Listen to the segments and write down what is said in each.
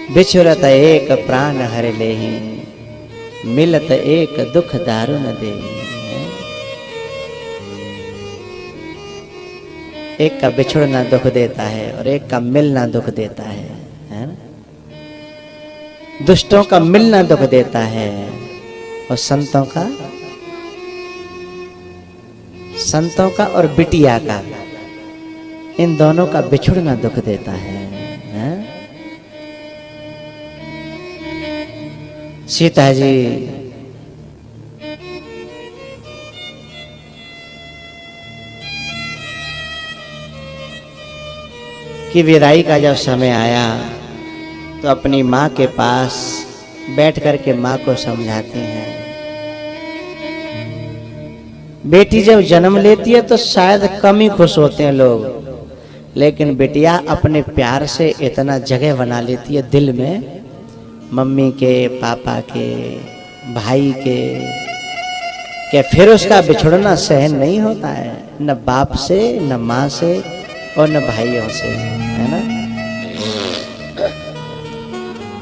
बिछुरत एक प्राण हर लेहि, मिलत एक दुख दारुण देहि। एक का बिछुड़ना दुख देता है और एक का मिलना दुख देता है ना? दुष्टों का मिलना दुख देता है और संतों का और बिटिया का, इन दोनों का बिछुड़ना दुख देता है। सीता जी की विदाई का जब समय आया तो अपनी माँ के पास बैठ कर के माँ को समझाती हैं। बेटी जब जन्म लेती है तो शायद कम ही खुश होते हैं लोग, लेकिन बेटिया अपने प्यार से इतना जगह बना लेती है दिल में, मम्मी के, पापा के, भाई के, कि फिर उसका बिछुड़ना सहन नहीं होता है, न बाप से, न माँ से और न भाइयों से, है ना।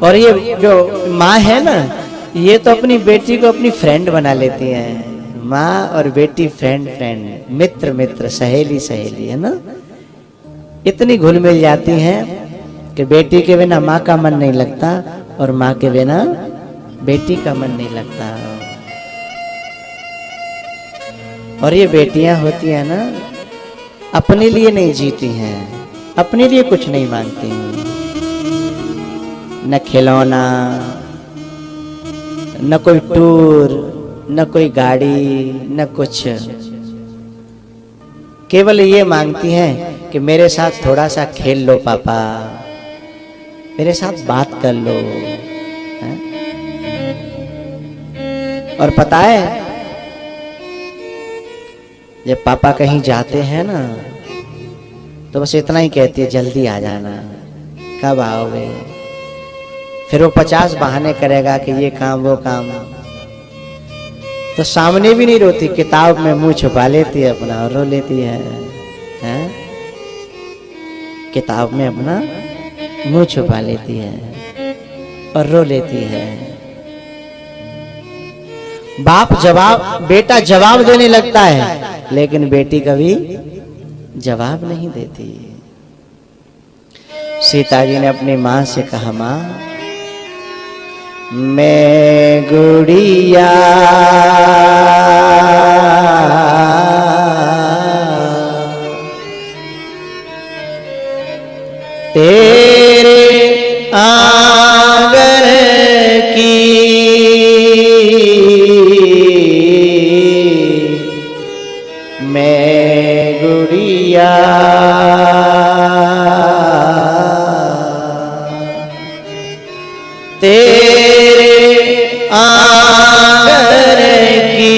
और ये जो माँ है ना, ये तो अपनी बेटी को अपनी फ्रेंड बना लेती है। माँ और बेटी फ्रेंड, मित्र मित्र, सहेली सहेली, है ना। इतनी घुल मिल जाती हैं कि बेटी के बिना माँ का मन नहीं लगता और माँ के बिना बेटी का मन नहीं लगता। और ये बेटियां होती हैं ना, अपने लिए नहीं जीती हैं, अपने लिए कुछ नहीं मांगती हैं, न खिलौना, न कोई टूर, न कोई गाड़ी, न कुछ। केवल ये मांगती हैं कि मेरे साथ थोड़ा सा खेल लो पापा, मेरे साथ बात कर लो, है? और पता है जब पापा कहीं जाते हैं ना तो बस इतना ही कहती है, जल्दी आ जाना, कब आओगे। फिर वो 50 बहाने करेगा कि ये काम वो काम, तो सामने भी नहीं रोती, किताब में मुंह छुपा लेती है अपना और रो लेती है, हैं? किताब में अपना मुंह छुपा लेती है और रो लेती है। बेटा जवाब देने लगता है, लेकिन बेटी कभी जवाब नहीं देती। सीता जी ने अपनी माँ से कहा, माँ मैं गुड़िया तेरे आंगन की, मैं गुड़िया तेरे आंगन की,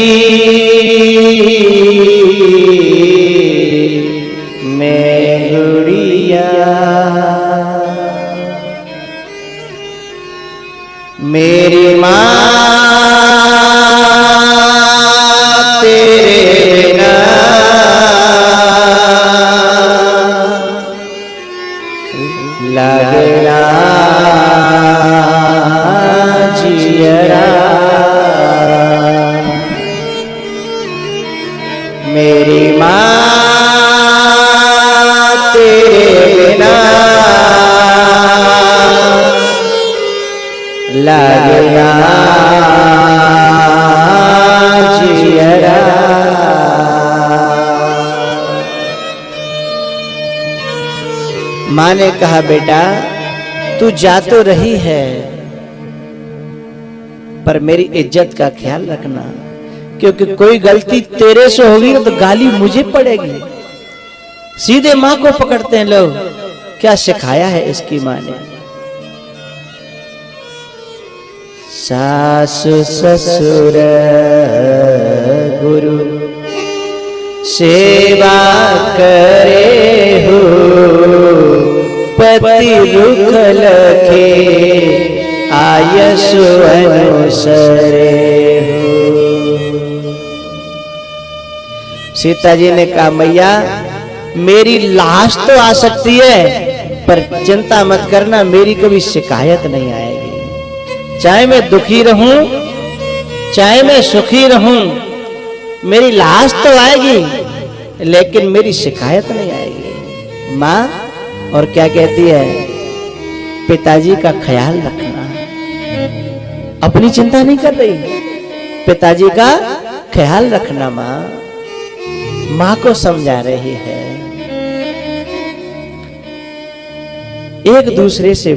मैं गुड़िया मेरी माँ तेरे बिना लगना जियरा, मेरी माँ तेरे बिना लगना जियरा। माँ ने कहा, बेटा तू जा तो रही है पर मेरी इज्जत का ख्याल रखना, क्योंकि कोई गलती तेरे से होगी तो गाली मुझे पड़ेगी। सीधे माँ को पकड़ते हैं लोग, क्या सिखाया है इसकी माँ ने। सासु ससुर गुरु सेवा करे हो, पति रुख लखे आयसु अनुसरे हो। सीता जी ने कहा, मैया मेरी लाश तो आ सकती है पर चिंता मत करना, मेरी कभी शिकायत नहीं आएगी। चाहे मैं दुखी रहूं, चाहे मैं सुखी रहूं, मेरी लाश तो आएगी, लेकिन मेरी शिकायत नहीं आएगी। माँ और क्या कहती है, पिताजी का ख्याल रखना। अपनी चिंता नहीं कर रही, पिताजी का ख्याल रखना। माँ को समझा रही है। एक दूसरे से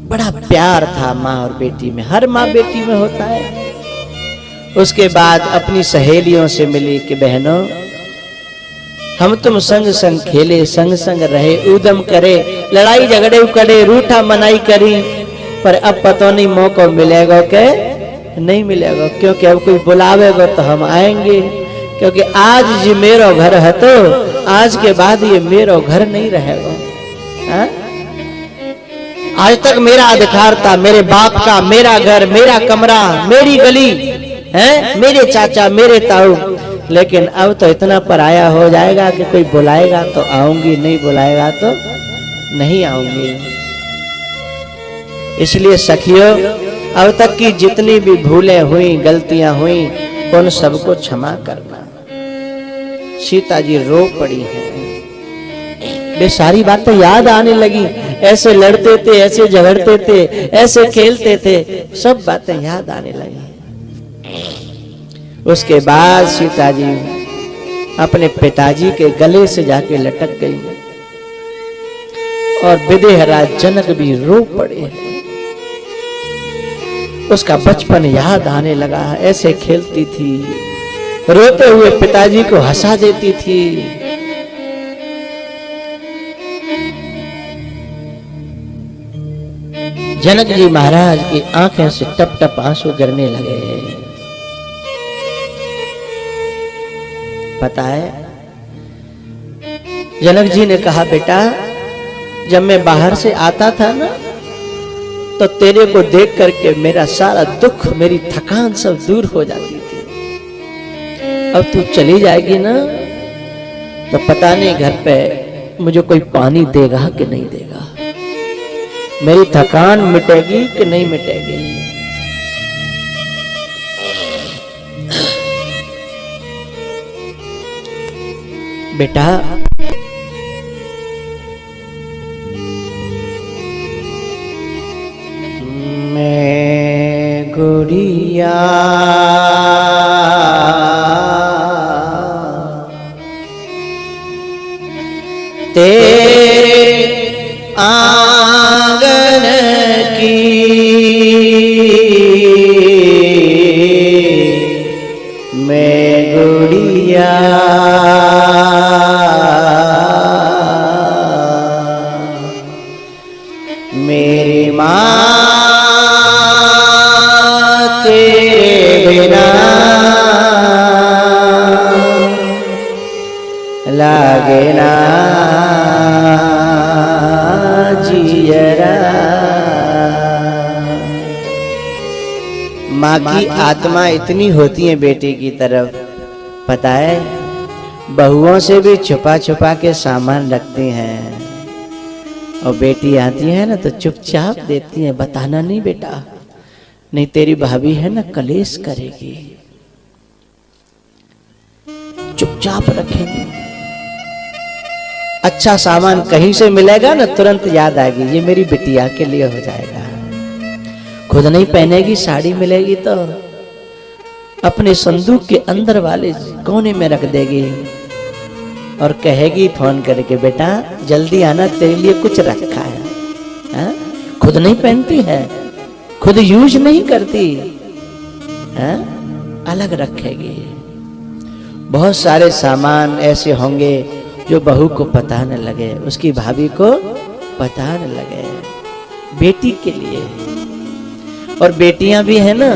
बड़ा प्यार था माँ और बेटी में, हर माँ बेटी में होता है। उसके बाद अपनी सहेलियों से मिली कि बहनों, हम तुम संग संग खेले, संग संग रहे, उदम करे, लड़ाई झगड़े करे, रूठा मनाई करी, पर अब पता नहीं मौका मिलेगा के नहीं मिलेगा, क्योंकि अब कोई बुलावेगा तो हम आएंगे, क्योंकि आज जी मेरो घर है तो आज के बाद ये मेरो घर नहीं रहेगा। हा? आज तक मेरा अधिकार था, मेरे बाप का, मेरा घर, मेरा कमरा, मेरी गली है, मेरे चाचा, मेरे ताऊ, लेकिन अब तो इतना पराया हो जाएगा कि कोई बुलाएगा तो आऊंगी, नहीं बुलाएगा तो नहीं आऊंगी। इसलिए सखियों, अब तक की जितनी भी भूलें हुई, गलतियां हुई, उन सबको क्षमा करना। सीता जी रो पड़ी हैं, वे सारी बातें याद आने लगी। ऐसे लड़ते थे, ऐसे झगड़ते थे, ऐसे खेलते थे, सब बातें याद आने लगी। उसके बाद सीता जी अपने पिताजी के गले से जाके लटक गई और विदेहराज जनक भी रो पड़े। उसका बचपन याद आने लगा, ऐसे खेलती थी, रोते हुए पिताजी को हंसा देती थी। जनक जी महाराज की आंखें से टप टप आंसू गिरने लगे। पता है, जनक जी ने कहा, बेटा जब मैं बाहर से आता था ना, तो तेरे को देख करके मेरा सारा दुख, मेरी थकान सब दूर हो जाती थी। अब तू चली जाएगी ना, तो पता नहीं घर पे मुझे कोई पानी देगा कि नहीं देगा, मेरी थकान मिटेगी कि नहीं मिटेगी। बेटा मैं गुड़िया तेरे आंगन की मैं गुड़िया मेरी माँ तेरे बिना लागे ना जियरा। माँ की आत्मा इतनी होती है बेटे की तरफ, पता है, बहुओं से भी छुपा छुपा के सामान रखती हैं, और बेटी आती है ना तो चुपचाप देती है, बताना नहीं बेटा, नहीं तेरी भाभी है ना कलेश करेगी। चुपचाप रखेंगे। अच्छा सामान कहीं से मिलेगा ना, तुरंत याद आएगी, ये मेरी बिटिया के लिए हो जाएगा। खुद नहीं पहनेगी, साड़ी मिलेगी तो अपने संदूक के अंदर वाले कोने में रख देगी और कहेगी फोन करके, बेटा जल्दी आना, तेरे लिए कुछ रखा है। हा? खुद नहीं पहनती है, खुद यूज नहीं करती है, अलग रखेगी। बहुत सारे सामान ऐसे होंगे जो बहू को पता न लगे, उसकी भाभी को पता न लगे, बेटी के लिए। और बेटियां भी है ना,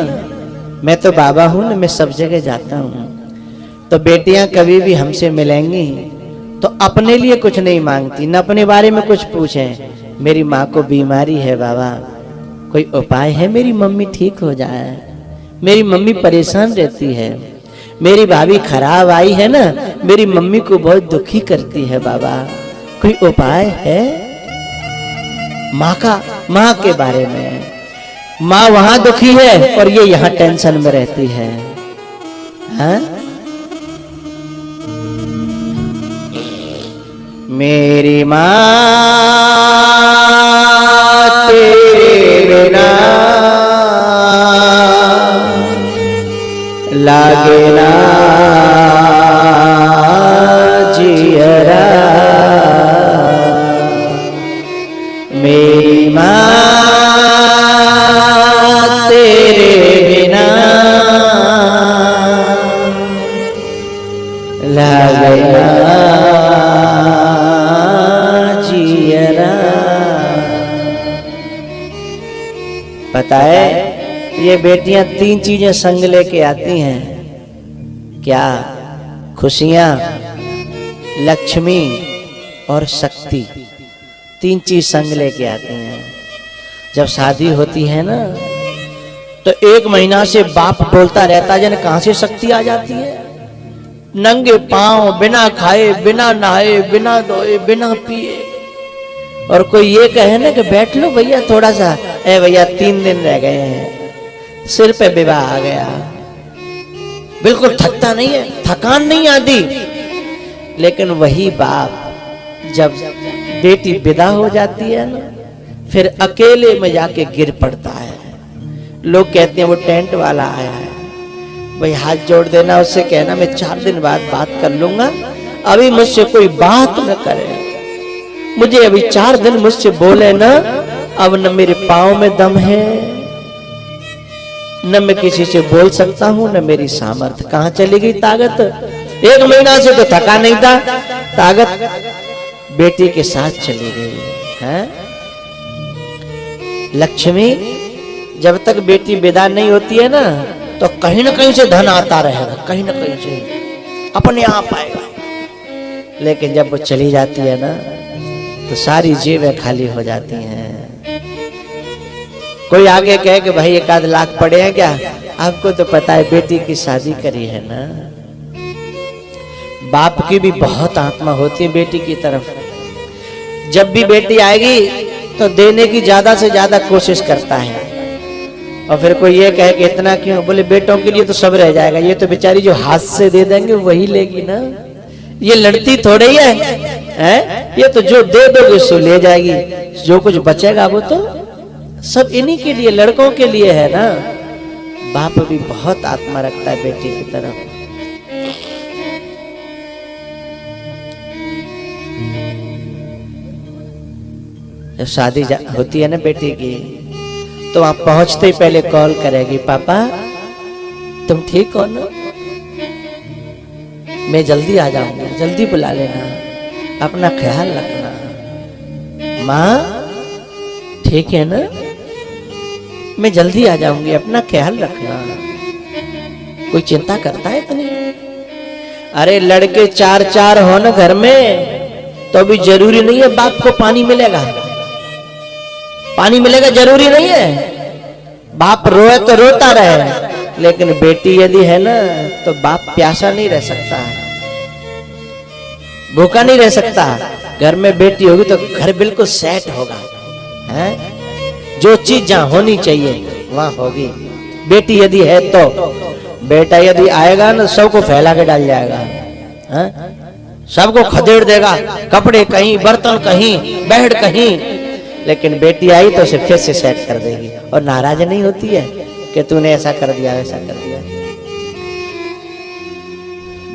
मैं तो बाबा हूं ना, मैं सब जगह जाता हूं, तो बेटियां कभी भी हमसे मिलेंगी तो अपने लिए कुछ नहीं मांगती, न अपने बारे में कुछ पूछें। मेरी माँ को बीमारी है बाबा, कोई उपाय है, मेरी मम्मी ठीक हो जाए, मेरी मम्मी परेशान रहती है, मेरी भाभी खराब आई है ना, मेरी मम्मी को बहुत दुखी करती है बाबा, कोई उपाय है? माँ के बारे में, माँ वहां दुखी है और ये यहां टेंशन में रहती है। हाँ? मेरी माँ तेरे बिना लागे ना जियरा, मेरी माँ तेरे बिना लागे ना जियरा। पता है ये बेटियां 3 चीजें संग लेके आती हैं। क्या? खुशियां, लक्ष्मी और शक्ति। 3 चीज संग लेके आती हैं। जब शादी होती है ना तो 1 महीना से बाप बोलता रहता है, कहां से शक्ति आ जाती है? नंगे पांव, बिना खाए, बिना नहाए, बिना धोए, बिना पिए। और कोई ये कहे ना कि बैठ लो भैया थोड़ा सा, ए भैया 3 दिन रह गए हैं, सिर पे विवाह आ गया। बिल्कुल थकता नहीं है, थकान नहीं आती। लेकिन वही बाप जब बेटी विदा हो जाती है ना, फिर अकेले में जाके गिर पड़ता है। लोग कहते हैं वो टेंट वाला आया है, भाई हाथ जोड़ देना, उससे कहना मैं 4 दिन बाद बात कर लूंगा, अभी मुझसे कोई बात न करे। मुझे अभी 4 दिन मुझसे बोले ना, अब न मेरे पाँव में दम है, न मैं किसी से बोल सकता हूं, न मेरी सामर्थ्य। कहां चली गई ताकत? 1 महीना से तो थका नहीं था, ताकत बेटी के साथ चली गई है। लक्ष्मी जब तक बेटी विदा नहीं होती है ना तो कहीं ना कहीं से धन आता रहेगा, कहीं ना कहीं से अपने आप आएगा। लेकिन जब वो चली जाती है ना तो सारी जेबें खाली हो जाती हैं। कोई आगे कहे कि भाई 1 लाख पड़े हैं क्या? आपको तो पता है बेटी की शादी करी है ना। बाप की भी बहुत आत्मा होती है बेटी की तरफ। जब भी बेटी आएगी तो देने की ज्यादा से ज्यादा कोशिश करता है। और फिर कोई ये कहे कि इतना क्यों? बोले बेटों के लिए तो सब रह जाएगा, ये तो बेचारी जो हाथ से दे देंगे वही लेगी ना, ये लड़ती थोड़ी है? ये तो जो दे दोगे सो ले जाएगी, जो कुछ बचेगा वो तो सब इन्हीं के लिए, लड़कों के लिए है ना। बाप भी बहुत आत्मा रखता है बेटी की तरफ। जब शादी होती है ना बेटी की तो वहां पहुंचते ही पहले कॉल करेगी, पापा तुम ठीक हो ना? मैं जल्दी आ जाऊंगी, जल्दी बुला लेना, अपना ख्याल रखना। माँ ठीक है ना? मैं जल्दी आ जाऊंगी, अपना ख्याल रखना। कोई चिंता करता है इतनी? अरे लड़के 4 हो ना घर में तो अभी जरूरी नहीं है बाप को पानी मिलेगा, पानी मिलेगा जरूरी नहीं है। बाप रोए तो रोता रहे, लेकिन बेटी यदि है ना तो बाप प्यासा नहीं रह सकता, भूखा नहीं रह सकता। घर में बेटी होगी तो घर बिल्कुल सेट होगा, है? जो चीज जहां होनी चाहिए वहां होगी। बेटी यदि है तो, बेटा यदि आएगा ना सबको फैला के डाल जाएगा, है? सबको खदेड़ देगा, कपड़े कहीं, बर्तन कहीं, बेड कहीं। लेकिन बेटी आई तो उसे फिर से सेट कर देगी और नाराज नहीं होती है कि तूने ऐसा कर दिया, वैसा कर दिया।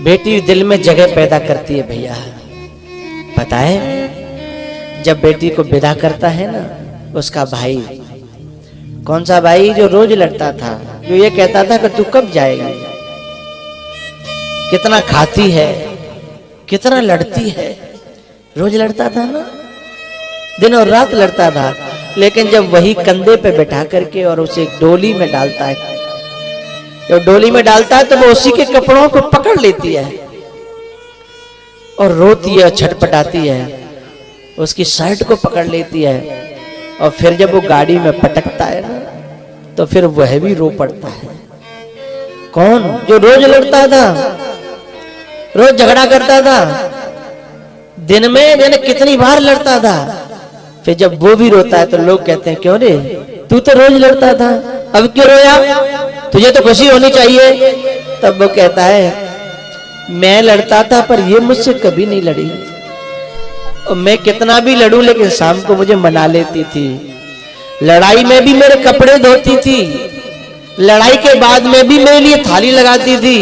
बेटी दिल में जगह पैदा करती है भैया। पता है जब बेटी को विदा करता है ना उसका भाई, कौन सा भाई? जो रोज लड़ता था, जो ये कहता था कि तू कब जाएगी, कितना खाती है, कितना लड़ती है। रोज लड़ता था ना, दिन और रात लड़ता था। लेकिन जब वही कंधे पे बैठा करके और उसे डोली में डालता है, जब डोली में डालता है तो वो उसी के कपड़ों को पकड़ लेती है और रोती है, छटपटाती है, उसकी शर्ट को पकड़ लेती है। और फिर जब वो गाड़ी में पटकता है ना तो फिर वह भी रो पड़ता है। कौन? जो रोज लड़ता था, रोज झगड़ा करता था, दिन में मैंने कितनी बार लड़ता था। फिर जब वो भी रोता है तो लोग कहते हैं क्यों रे, तू तो रोज लड़ता था, अब क्यों रोया, तुझे तो खुशी होनी चाहिए। तब वो कहता है मैं लड़ता था पर ये मुझसे कभी नहीं लड़ी, और मैं कितना भी लड़ूं लेकिन शाम को मुझे मना लेती थी। लड़ाई में भी मेरे कपड़े धोती थी, लड़ाई के बाद में भी मेरे लिए थाली लगाती थी।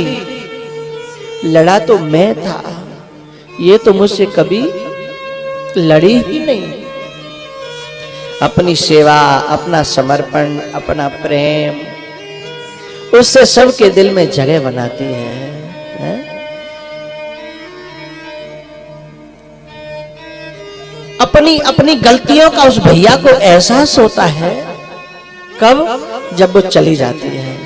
लड़ा तो मैं था, ये तो मुझसे कभी लड़ी ही नहीं। अपनी सेवा, अपना समर्पण, अपना प्रेम, उससे सबके दिल में जगह बनाती है। अपनी अपनी गलतियों का उस भैया को एहसास होता है कब, जब वो चली जाती है।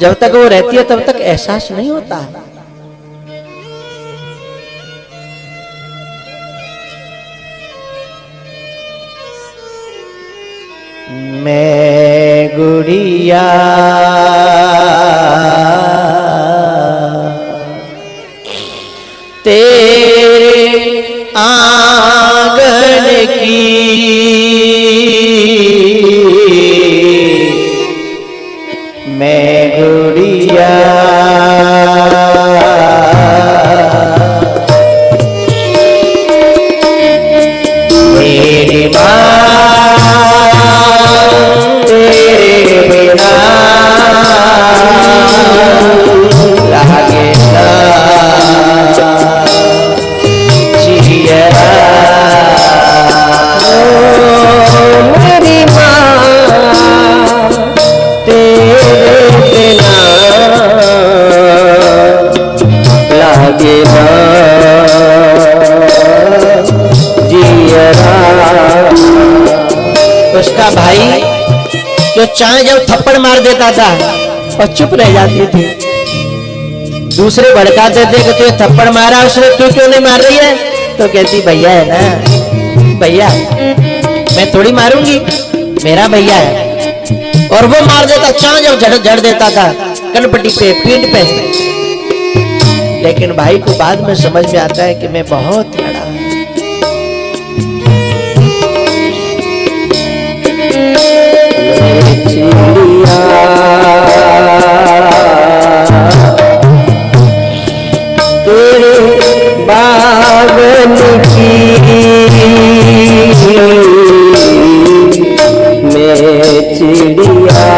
जब तक वो रहती है तब तक एहसास नहीं होता। मैं गुड़िया तेरे आंगन की, मैं गुड़िया मेरी माँ तेरे बिना लागे ना जिया। मेरी माँ तेरे बिना लागे ना जिया। उसका भाई जो चाहे जब थप्पड़ मार देता था और चुप रह जाती थी। दूसरे भड़काते थे कि तुझे थप्पड़ मारा उसने, तू क्यों नहीं मार रही है, तो कहती भैया है ना, भैया मैं थोड़ी मारूंगी, मेरा भैया है। और वो मार देता, चाहे जब जड़ देता था कनपट्टी पे, पीठ पे। लेकिन भाई को बाद में समझ में आता है कि मैं बहुत लड़ा। तेरे बागन की मैं चिड़िया,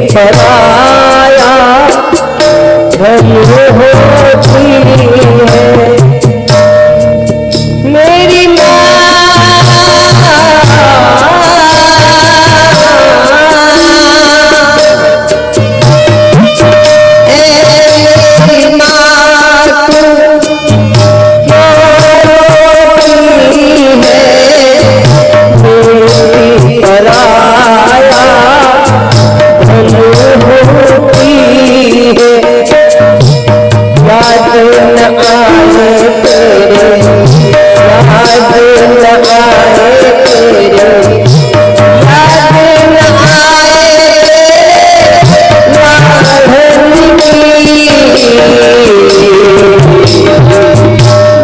पराया धन होती है मेरी माँ। मेरी माँ होती है मेरी पराया होती है। याद न आए तेरे, याद न आए तेरे, याद न आए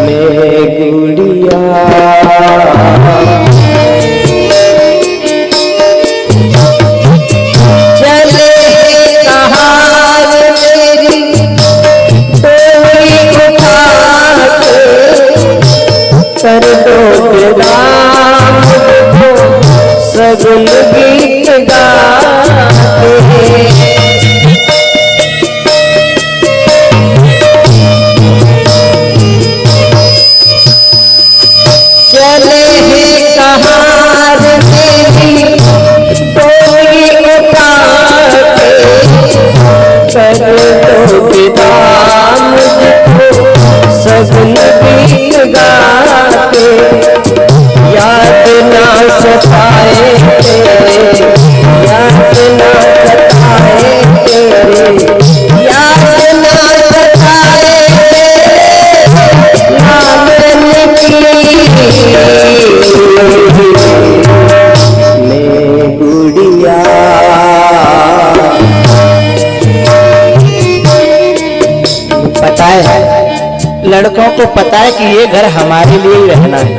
मैं गुड़िया। कर दो राम सगुन गीत गाते, चले हैं कहार मेरी डोरी उठाते। कर दो राम सगुन गीत गाते, याद ना सताए तेरे, याद ना सताए तेरे, याद को पता है कि ये घर हमारे लिए ही रहना है,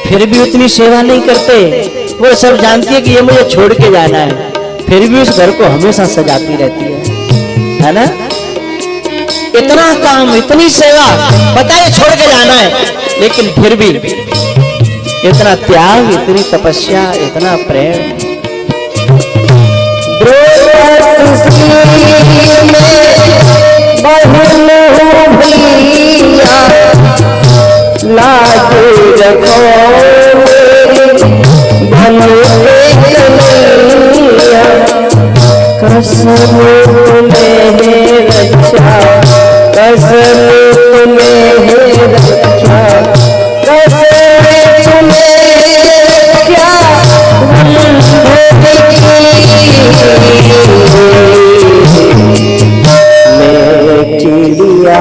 फिर भी उतनी सेवा नहीं करते। वो सब जानती है कि ये मुझे छोड़ के जाना है, फिर भी उस घर को हमेशा सजाती रहती है ना। इतना काम, इतनी सेवा, पता है छोड़ के जाना है, लेकिन फिर भी इतना त्याग, इतनी तपस्या, इतना प्रेम। लाज रखो कसम तुम्हें रक्षा, कसम तुम्हें रक्षा, कसम तुम्हें रक्षा मैं चिड़िया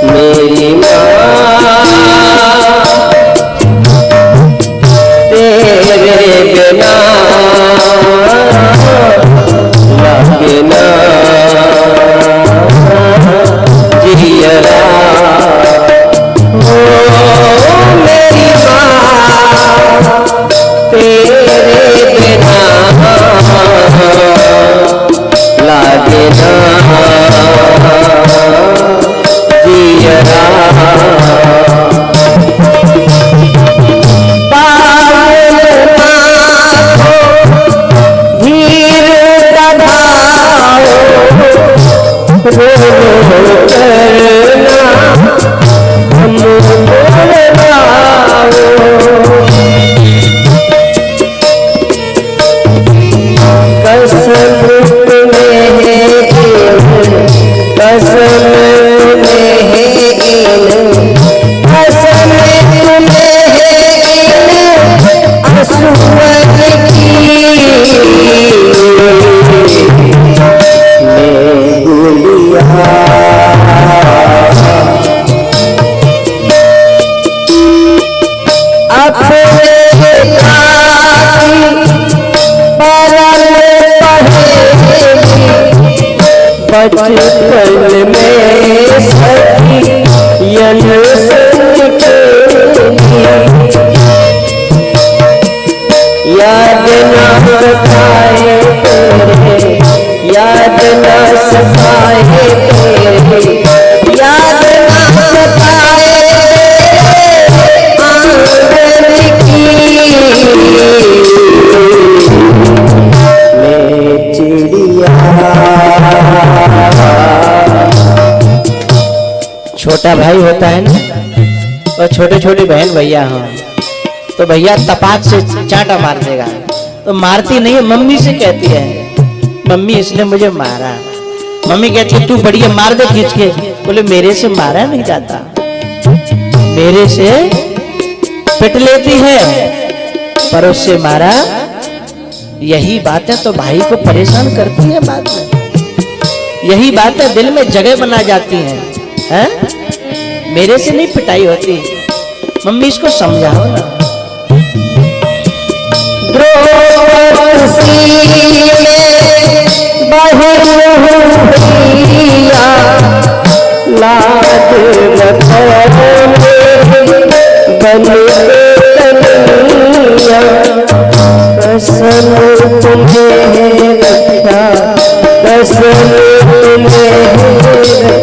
मेरी माँ तेरे बिना लगे ना जियरा। ओ मेरी माँ तेरे बिना लगे ना जियरा। बचपन में सखी यन संग याद ना सताए तेरे, याद ना सताए तेरे, याद ना सताए आंगन की मैं चिड़िया। छोटा भाई होता है ना, और छोटे छोटे बहन भैया हो तो भैया तपाक से चांटा मार देगा, तो मारती नहीं है, मम्मी से कहती है मम्मी इसने मुझे मारा। मम्मी कहती है तू बढ़िया मार दे खींच के। बोले मेरे से मारा नहीं जाता, मेरे से पिट लेती है पर उससे मारा। यही बात है तो भाई को परेशान करती है बाद में, यही बात है दिल में जगह बना जाती है? मेरे से नहीं पिटाई होती, मम्मी इसको समझाओ ना। कसम तुम्हें रक्षा, कसम तुम्हें रक्षा,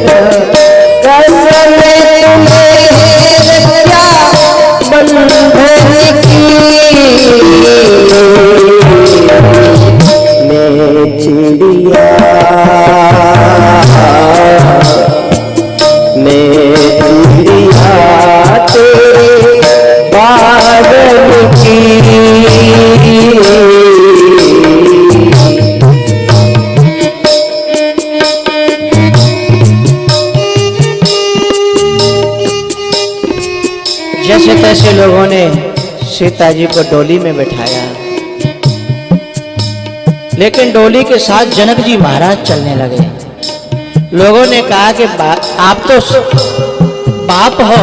कसम तुम्हें रक्षा बंधन की मैं चिड़िया, मैं चिड़िया तेरे बादल की। जैसे तैसे लोगों ने सीता जी को डोली में बिठाया, लेकिन डोली के साथ जनक जी महाराज चलने लगे। लोगों ने कहा कि आप तो बाप हो,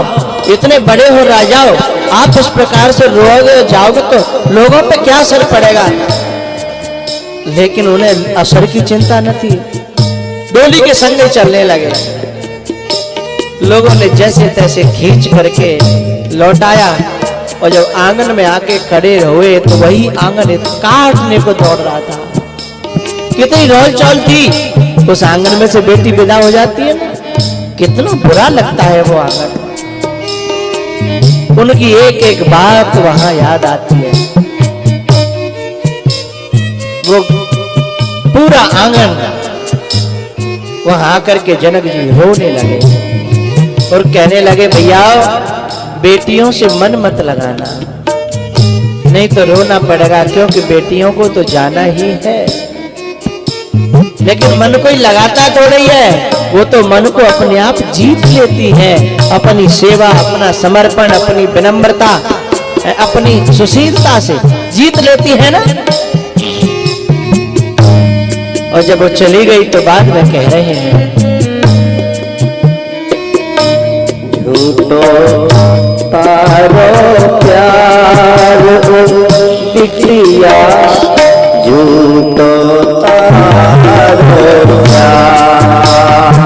इतने बड़े हो, राजा हो, आप इस प्रकार से रोओगे जाओगे तो लोगों पे क्या असर पड़ेगा? लेकिन उन्हें असर की चिंता न थी। डोली के संग चलने लगे। लोगों ने जैसे तैसे खींच करके लौटाया और जब आंगन में आके खड़े हुए तो वही आंगन काटने को दौड़ रहा था। कितनी रोल चौल थी, उस आंगन में से बेटी विदा हो जाती है ना, कितना बुरा लगता है वो आंगन। उनकी एक एक बात वहां याद आती है। वो पूरा आंगन वहां आकर के जनक जी रोने लगे और कहने लगे, भैया बेटियों से मन मत लगाना, नहीं तो रोना पड़ेगा, क्योंकि बेटियों को तो जाना ही है। लेकिन मन कोई लगाता थोड़ी है, वो तो मन को अपने आप जीत लेती है। अपनी सेवा, अपना समर्पण, अपनी विनम्रता, अपनी सुशीलता से जीत लेती है ना। और जब वो चली गई तो बाद में कह रहे हैं, झूठो तारो प्यार बिटिया, झूठो तारो प्यार,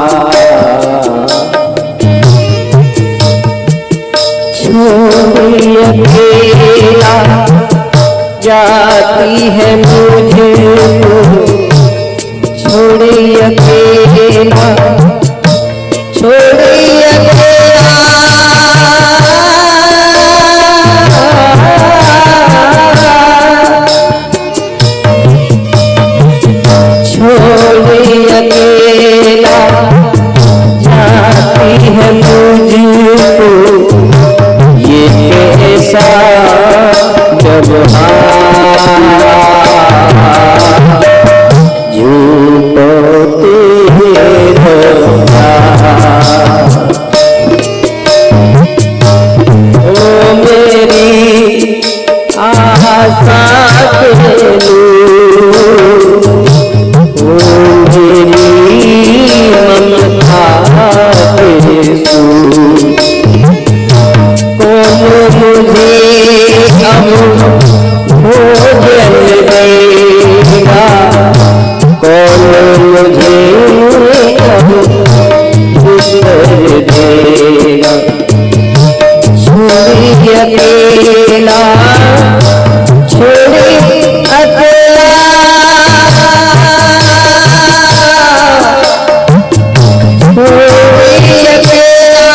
छोड़ी अकेला जाती है मुझे, छोड़ी अकेला, छोड़ी अकेला, छोड़ी अकेला जाती है मुझको, ये कैसा झूठो तेरा ओ मेरी आशा तेरू, ओ मेरी ममता तेरू, कौन मुझे अब भोजन देगा, कौन मुझे अब उत्तर देगा, छोड़ी अकेला, छोड़ी अकेला, छोड़ी अकेला,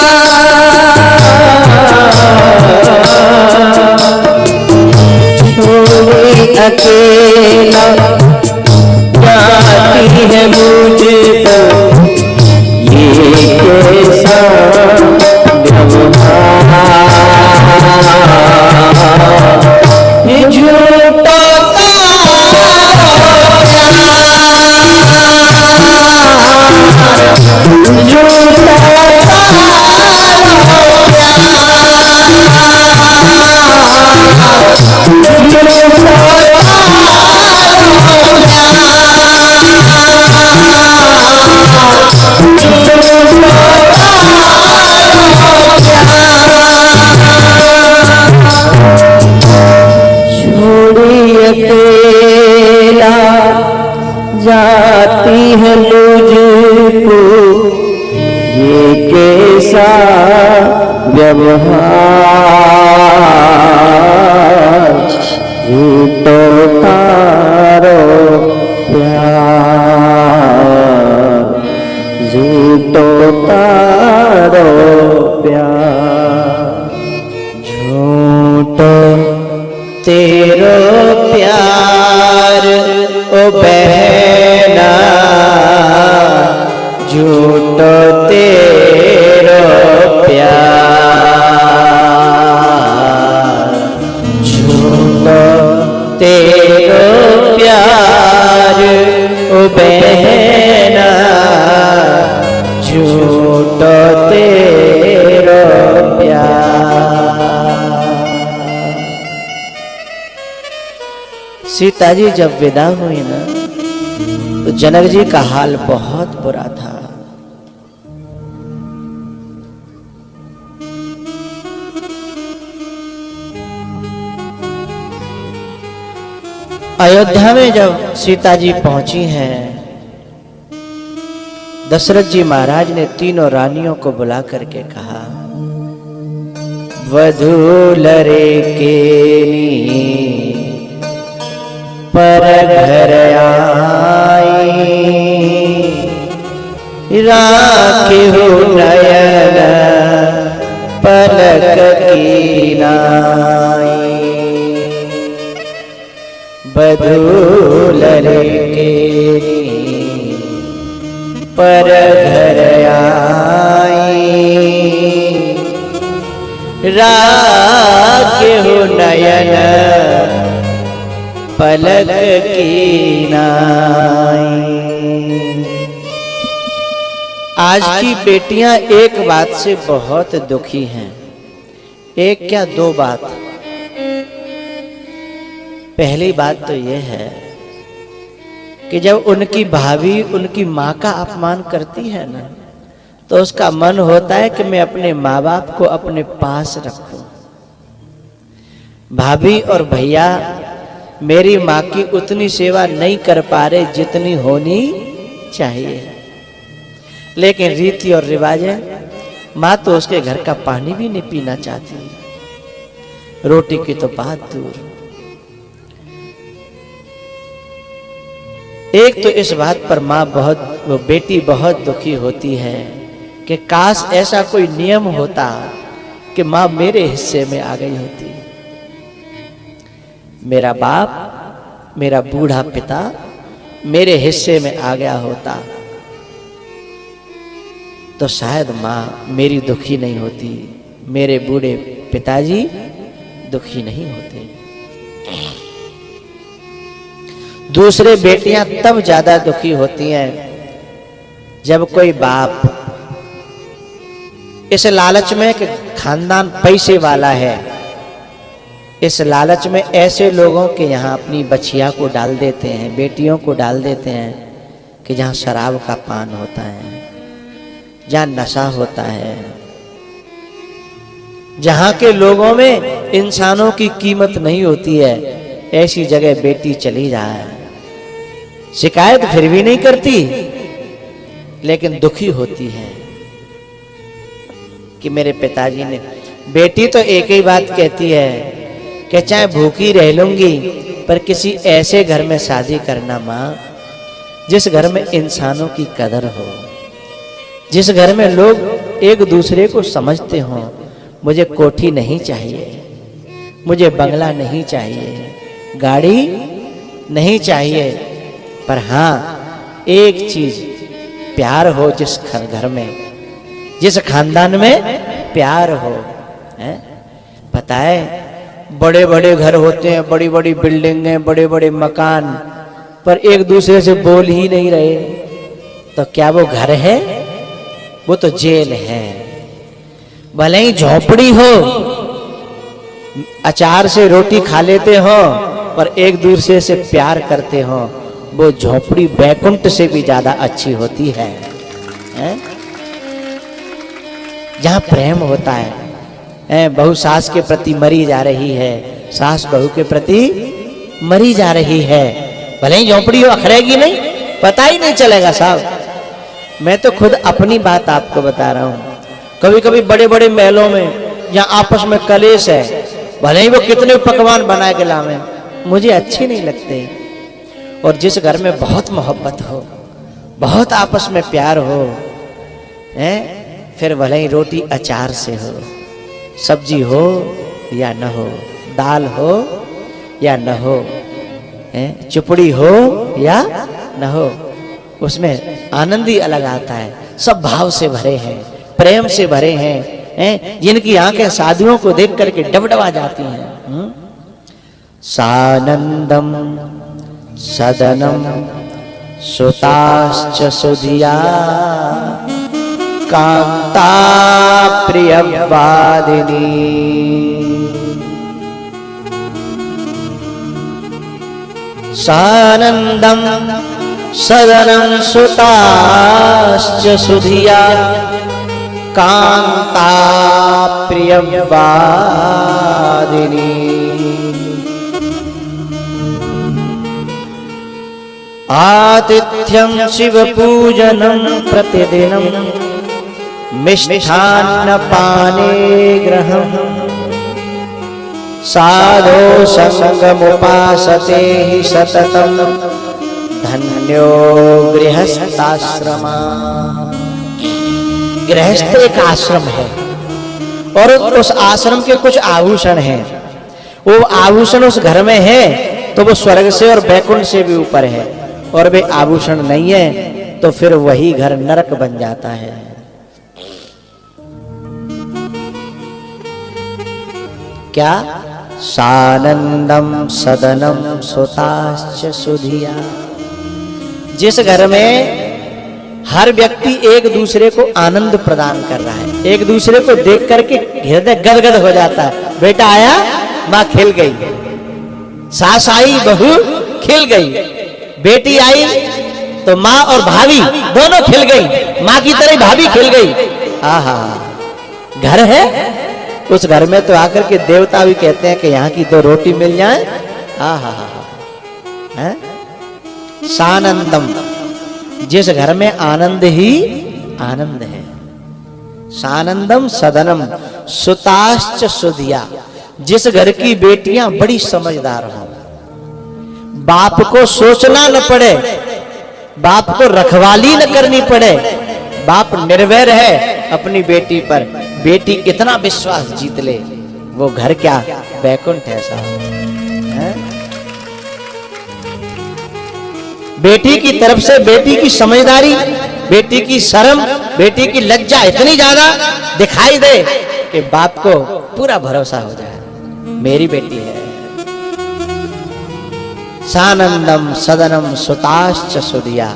छोड़ी अकेला जाती है मुझको, ये कैसा व्यवहार, ये झूठा अकेला जाती है मुझको, ये कैसा व्यवहार, झूठो तारो प्यार, झूठो तारो प्यार, झूठो तेरो प्यार ओ बहना, झूठो तेरो प्यार, झूठो तेरो प्यार ओ बहना, झूठो तेरो प्यार। सीता जी जब विदा हुई ना तो जनक जी का हाल बहुत बुरा था। अयोध्या में जब सीता जी पहुंची हैं, दशरथ जी महाराज ने तीनों रानियों को बुला करके कहा, वधू लरे केनी पर घर आई, राखे हो नयन पलक की नाई। वधू लरे केनी पर घर आई, राखे हो नयन पलक की नाई। आज की बेटियां एक बात से बहुत दुखी हैं, एक क्या दो बात। पहली बात तो यह है कि जब उनकी भाभी उनकी माँ का अपमान करती है ना, तो उसका मन होता है कि मैं अपने माँ बाप को अपने पास रखूं। भाभी और भैया मेरी माँ की उतनी सेवा नहीं कर पा रहे जितनी होनी चाहिए, लेकिन रीति और रिवाज है, माँ तो उसके घर का पानी भी नहीं पीना चाहती, रोटी की तो बात दूर। एक तो इस बात पर माँ वो बेटी बहुत दुखी होती है कि काश ऐसा कोई नियम होता कि माँ मेरे हिस्से में आ गई होती, मेरा बाप मेरा बूढ़ा पिता मेरे हिस्से में आ गया होता तो शायद माँ मेरी दुखी नहीं होती, मेरे बूढ़े पिताजी दुखी नहीं होते। दूसरे बेटियां तब ज्यादा दुखी होती हैं जब कोई बाप इस लालच में कि खानदान पैसे वाला है, इस लालच में ऐसे लोगों के यहाँ अपनी बछिया को डाल देते हैं, बेटियों को डाल देते हैं कि जहाँ शराब का पान होता है, जहाँ नशा होता है, जहाँ के लोगों में इंसानों की कीमत नहीं होती है, ऐसी जगह बेटी चली जाए, शिकायत फिर भी नहीं करती लेकिन दुखी होती है कि मेरे पिताजी ने। बेटी तो एक ही बात कहती है कि चाहे भूखी रह लूंगी पर किसी ऐसे घर में शादी करना माँ जिस घर में इंसानों की कदर हो, जिस घर में लोग एक दूसरे को समझते हों। मुझे कोठी नहीं चाहिए, मुझे बंगला नहीं चाहिए, गाड़ी नहीं चाहिए, पर हाँ एक चीज प्यार हो, जिस घर में जिस खानदान में प्यार हो। पता है बड़े बड़े घर होते हैं, बड़ी बड़ी बिल्डिंगें, बड़े बड़े मकान, पर एक दूसरे से बोल ही नहीं रहे, तो क्या वो घर है? वो तो जेल है। भले ही झोपड़ी हो, अचार से रोटी खा लेते हो, पर एक दूसरे से प्यार करते हो, वो झोपड़ी बैकुंठ से भी ज्यादा अच्छी होती है, जहां प्रेम होता है। बहू सास के प्रति मरी जा रही है, सास बहू के प्रति मरी जा रही है, भले ही झोपड़ी हो, अखरेगी नहीं, पता ही नहीं चलेगा साहब। मैं तो खुद अपनी बात आपको बता रहा हूं। कभी कभी बड़े बड़े महलों में जहां आपस में कलेश है, भले ही वो कितने पकवान बना के लावे, मुझे अच्छे नहीं लगते। और जिस घर में बहुत मोहब्बत हो, बहुत आपस में प्यार हो, फिर भले ही रोटी अचार से हो, सब्जी हो या न हो, दाल हो या न हो, चुपड़ी हो या न हो, उसमें आनंद ही अलग आता है। सब भाव से भरे हैं, प्रेम से भरे हैं, जिनकी आंखें साधुओं को देख करके डबडबा जाती हैं। सानंदम सदनम सुताश्च सुधिया कांता प्रियवादिनी। सानंदम सदनम सुताश्च सुधिया कांता प्रियवादिनी। आतिथ्यं शिव पूजनं प्रतिदिनं मिष्ठान्न पाने ग्रहम् साधो संगमुपासते हि सततं धन्यो गृहस्थाश्रमा। गृहस्थ एक आश्रम है और उस आश्रम के कुछ आभूषण हैं। वो आभूषण उस घर में है तो वो स्वर्ग से और बैकुंठ से भी ऊपर है, और वे आभूषण नहीं है तो फिर वही घर नरक बन जाता है। क्या? सानंदम सदनम सुताश्च सुधिया। जिस घर में हर व्यक्ति एक दूसरे को आनंद प्रदान कर रहा है, एक दूसरे को देख करके हृदय गदगद हो जाता है। बेटा आया, माँ खिल गई, सास आई, बहू खिल गई, बेटी आई तो माँ और भाभी दोनों खिल गई, माँ की तरह भाभी खिल गई। आहा, घर है, उस घर में तो आकर के देवता भी कहते हैं कि यहाँ की 2 रोटी मिल जाए। आहा, है सानंदम, जिस घर में आनंद ही आनंद है। सानंदम सदनम सुताश्च सुधिया, जिस घर की बेटियां बड़ी समझदार हो, बाप को सोचना न पड़े, बाप को रखवाली न करनी पड़े, बाप निर्भय है अपनी बेटी पर, बेटी कितना विश्वास जीत ले, वो घर क्या बैकुंठ है साहब। बेटी की तरफ से बेटी की समझदारी, बेटी की शर्म, बेटी की लज्जा इतनी ज्यादा दिखाई दे कि बाप को पूरा भरोसा हो जाए, मेरी बेटी है। सानंदम सदनम सुताश्च सुधिया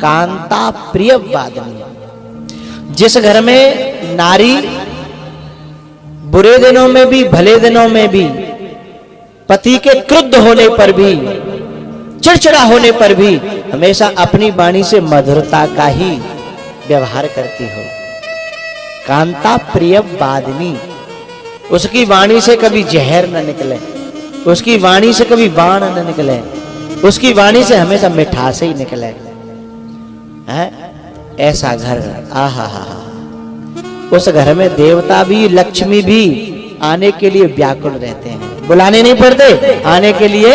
कांता प्रिय वादनी। जिस घर में नारी बुरे दिनों में भी भले दिनों में भी पति के क्रुद्ध होने पर भी चिड़चिड़ा होने पर भी हमेशा अपनी वाणी से मधुरता का ही व्यवहार करती हो। कांता प्रिय वादिनी, उसकी वाणी से कभी जहर न निकले, उसकी वाणी से कभी बाण न निकले, उसकी वाणी से हमेशा मिठास ही निकले। है ऐसा घर, आहा हा। उस घर में देवता भी लक्ष्मी भी आने के लिए व्याकुल रहते हैं, बुलाने नहीं पड़ते, आने के लिए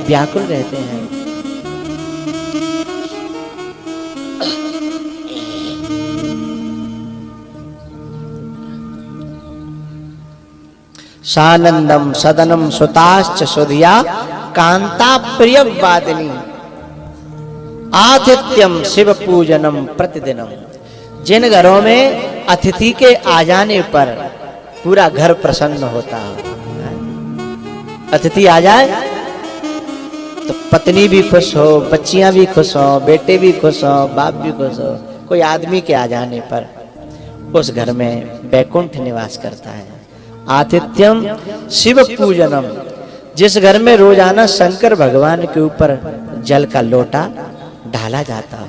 व्याकुल रहते हैं। सानंदम सदनम सुताश्च सुधिया कांता प्रिय वादिनी आतिथ्यम शिव पूजनम प्रतिदिनम। जिन घरों में अतिथि के आ जाने पर पूरा घर प्रसन्न होता है, अतिथि आ जाए तो पत्नी भी खुश हो, बच्चियां भी खुश हो, बेटे भी खुश हो, बाप भी खुश हो। कोई आदमी के आ जाने पर उस घर में बैकुंठ निवास करता है। आतिथ्यम शिव पूजनम, जिस घर में रोजाना शंकर भगवान के ऊपर जल का लोटा ढाला जाता हो,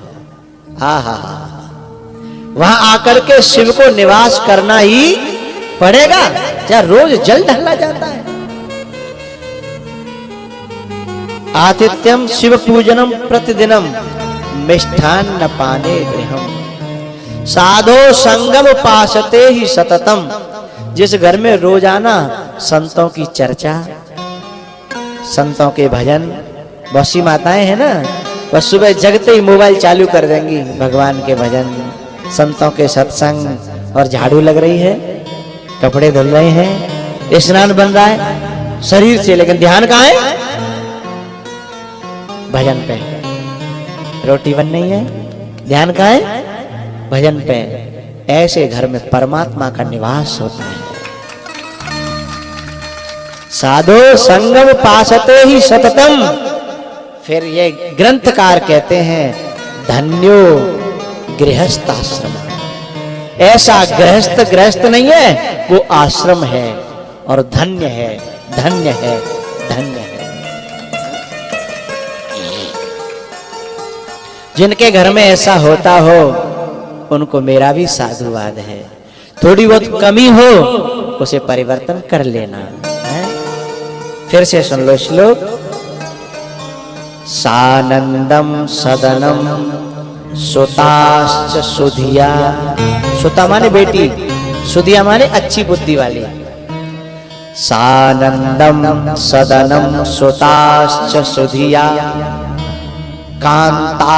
आहा, वहां आकर के शिव को निवास करना ही पड़ेगा, क्या रोज जल ढाला जाता है। आतिथ्यम शिव पूजनम प्रतिदिनम मिष्ठान्न पाने गृहम साधो संगम पासते ही सततम। जिस घर में रोजाना संतों की चर्चा, संतों के भजन, बहुत सी माताएं हैं ना, बस सुबह जगते ही मोबाइल चालू कर देंगी, भगवान के भजन, संतों के सत्संग, और झाड़ू लग रही है, कपड़े धुल रहे हैं, स्नान बन रहा है शरीर से, लेकिन ध्यान कहाँ है? भजन पे। रोटी बन रही है, ध्यान कहाँ है? भजन पे। ऐसे घर में परमात्मा का निवास होता है। साधो संगम पासते ही सततम। फिर ये ग्रंथकार कहते हैं धन्यो गृहस्थाश्रम। ऐसा गृहस्थ नहीं है, वो आश्रम है और धन्य है, धन्य है, धन्य है। जिनके घर में ऐसा होता हो उनको मेरा भी साधुवाद है। थोड़ी बहुत कमी हो उसे परिवर्तन कर लेना है। फिर से सुन लो श्लोक। सानंदम सदनम सुताश्च सुधिया। सुता माने बेटी, सुधिया माने अच्छी बुद्धि वाली। सानंदम सदनम सुताश्च सुधिया कांता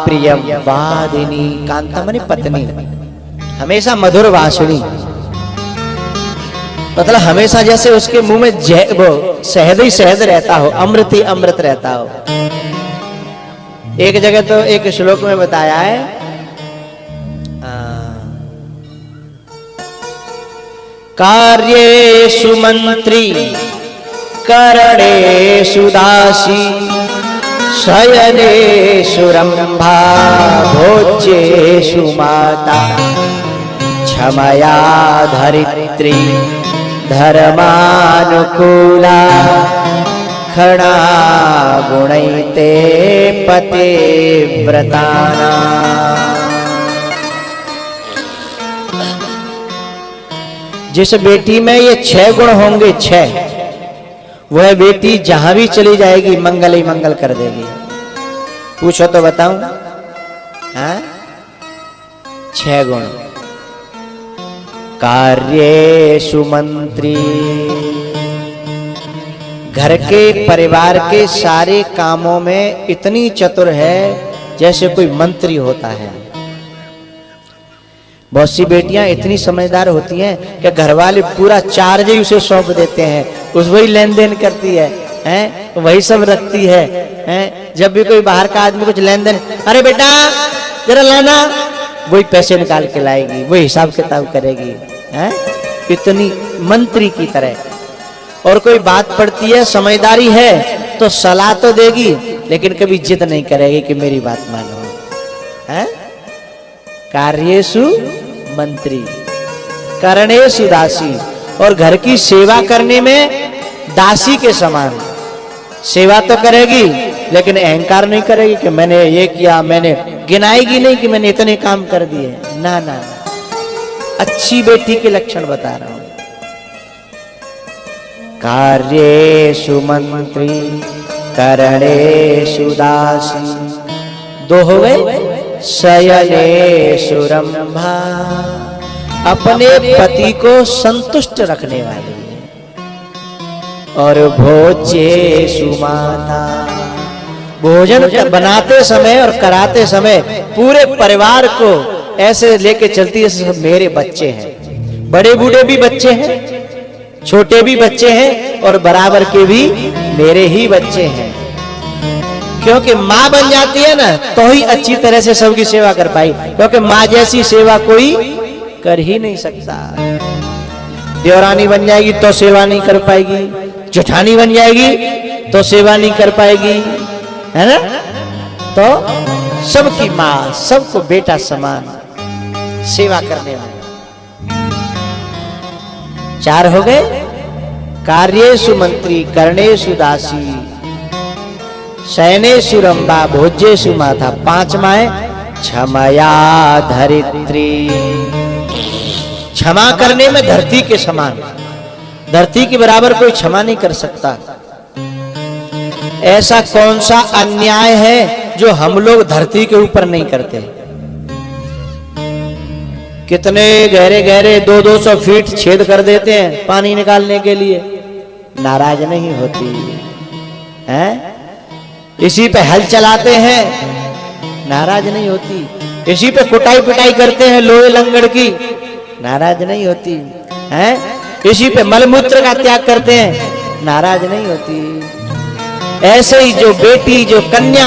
प्रियवादिनी। कांता माने पत्नी, हमेशा मधुर वासुनी, मतलब हमेशा जैसे उसके मुंह में वो शहद ही शहद रहता हो, अमृत ही अमृत रहता हो। एक जगह तो एक श्लोक में बताया है, कार्येषु मंत्री करणेषु दासी शयनेषु रंभा भोज्येषु माता क्षमया धरित्री धर्मानुकूला खड़ा गुणैते पते व्रताना। जिस बेटी में ये 6 गुण होंगे, 6, वह बेटी जहां भी चली जाएगी मंगल ही मंगल कर देगी। पूछो तो बताऊं? हाँ, 6 गुण। कार्येषु मंत्री, घर के परिवार के सारे कामों में इतनी चतुर है जैसे कोई मंत्री होता है। बहुत सी बेटियां इतनी समझदार होती हैं कि घर वाले पूरा चार्ज ही उसे सौंप देते हैं, उस वही लेन देन करती है, वही सब रखती है। जब भी कोई बाहर का आदमी कुछ लेन देन, अरे बेटा जरा लाना, वही पैसे निकाल के लाएगी, वही हिसाब किताब करेगी, इतनी मंत्री की तरह। और कोई बात पड़ती है, समझदारी है तो सलाह तो देगी, लेकिन कभी जिद नहीं करेगी कि मेरी बात मानो। कार्येषु मंत्री करणेषु दासी, और घर की सेवा करने में दासी के समान। सेवा तो करेगी लेकिन अहंकार नहीं करेगी कि मैंने ये किया, मैंने गिनाएगी नहीं कि मैंने इतने काम कर दिए। ना ना, अच्छी बेटी के लक्षण बता रहा हूं। कार्येषु मंत्री करणेषु दासी, 2 हो गए। शयनेषु रंभा, अपने पति को संतुष्ट रखने वाली। और भोज्येषु माता, भोजन बनाते समय और कराते समय पूरे परिवार को ऐसे लेके चलती है जैसे मेरे बच्चे हैं। बड़े बूढ़े भी बच्चे हैं, छोटे भी बच्चे हैं, और बराबर के भी मेरे ही बच्चे हैं। क्योंकि माँ बन जाती है ना तो ही अच्छी तरह से सबकी सेवा कर पाई, क्योंकि माँ जैसी सेवा कोई कर ही नहीं सकता। देवरानी बन जाएगी तो सेवा नहीं कर पाएगी, जेठानी बन जाएगी तो सेवा नहीं कर पाएगी, है ना। तो सबकी माँ, सबको बेटा समान सेवा करने में। 4 हो गए। कार्येषु मंत्री करणेषु दासी शयनेषु रंभा भोज्येषु माता। 5वां है क्षमया धरित्री, क्षमा करने में धरती के समान। धरती के बराबर कोई क्षमा नहीं कर सकता। ऐसा कौन सा अन्याय है जो हम लोग धरती के ऊपर नहीं करते? कितने गहरे गहरे 200-200 फीट छेद कर देते हैं पानी निकालने के लिए, नाराज नहीं होती है। इसी पे हल चलाते हैं, नाराज नहीं होती। इसी पे कुटाई पिटाई करते हैं लोहे लंगड़ की, नाराज नहीं होती है। इसी पे मलमूत्र का त्याग करते हैं, नाराज नहीं होती। ऐसे ही जो बेटी, जो कन्या